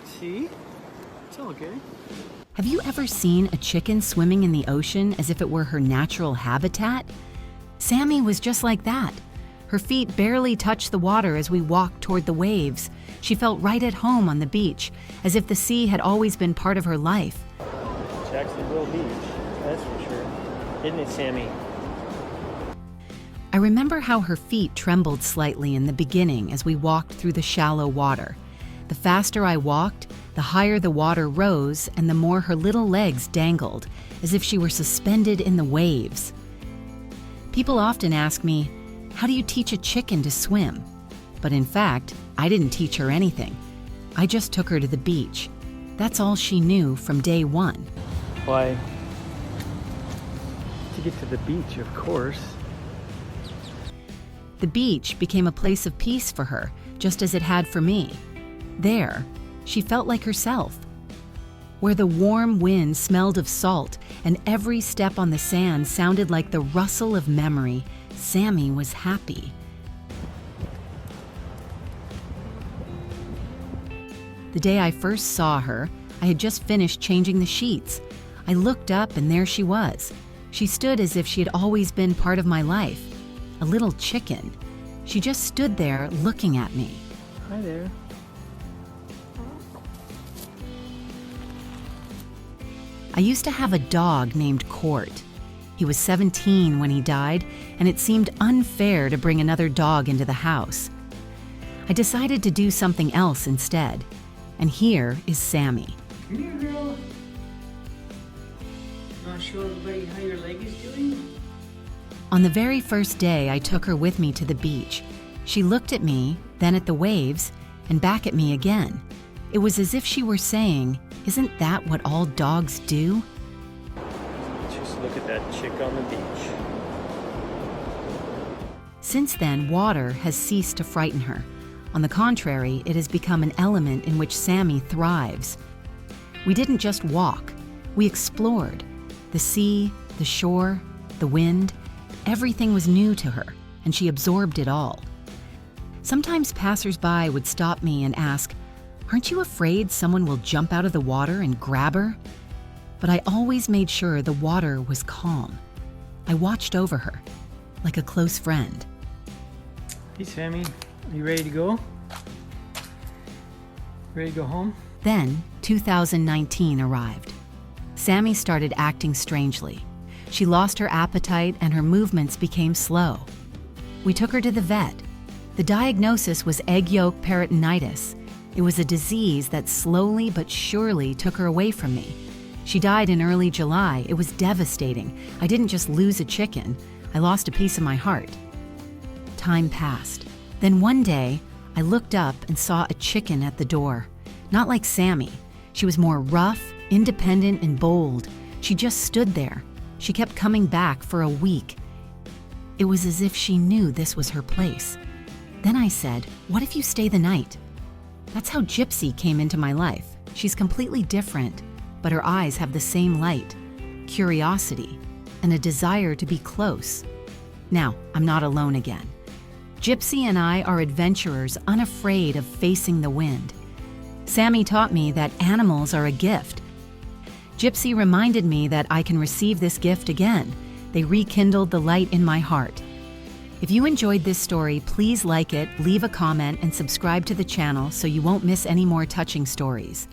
See? It's all good. Have you ever seen a chicken swimming in the ocean as if it were her natural habitat? Sammi was just like that. Her feet barely touched the water as we walked toward the waves. She felt right at home on the beach, as if the sea had always been part of her life. Jacksonville Beach, that's for sure. Isn't it, Sammi? I remember how her feet trembled slightly in the beginning as we walked through the shallow water. The faster I walked, the higher the water rose and the more her little legs dangled, as if she were suspended in the waves. People often ask me, how do you teach a chicken to swim? But in fact, I didn't teach her anything. I just took her to the beach. That's all she knew from day one. Why? To get to the beach, of course. The beach became a place of peace for her, just as it had for me. There, she felt like herself. Where the warm wind smelled of salt and every step on the sand sounded like the rustle of memory, Sammi was happy. The day I first saw her, I had just finished changing the sheets. I looked up and there she was. She stood as if she had always been part of my life. A little chicken. She just stood there looking at me. Hi there. I used to have a dog named Court. He was 17 when he died, and it seemed unfair to bring another dog into the house. I decided to do something else instead, and here is Sammi. Come here, girl. Want to show everybody how your leg is doing? On the very first day I took her with me to the beach, she looked at me, then at the waves, and back at me again. It was as if she were saying, "Isn't that what all dogs do?" Just look at that chick on the beach. Since then, water has ceased to frighten her. On the contrary, it has become an element in which Sammi thrives. We didn't just walk, we explored. The sea, the shore, the wind, everything was new to her, and she absorbed it all. Sometimes passers-by would stop me and ask, "Aren't you afraid someone will jump out of the water and grab her?" But I always made sure the water was calm. I watched over her, like a close friend. Hey, Sammi. Are you ready to go? Ready to go home? Then, 2019 arrived. Sammi started acting strangely. She lost her appetite and her movements became slow. We took her to the vet. The diagnosis was egg yolk peritonitis. It was a disease that slowly but surely took her away from me. She died in early July. It was devastating. I didn't just lose a chicken, I lost a piece of my heart. Time passed. Then one day, I looked up and saw a chicken at the door. Not like Sammi. She was more rough, independent, and bold. She just stood there. She kept coming back for a week. It was as if she knew this was her place. Then I said, "What if you stay the night?" That's how Gypsy came into my life. She's completely different, but her eyes have the same light, curiosity, and a desire to be close. Now, I'm not alone again. Gypsy and I are adventurers unafraid of facing the wind. Sammi taught me that animals are a gift. Gypsy reminded me that I can receive this gift again. They rekindled the light in my heart. If you enjoyed this story, please like it, leave a comment, and subscribe to the channel so you won't miss any more touching stories.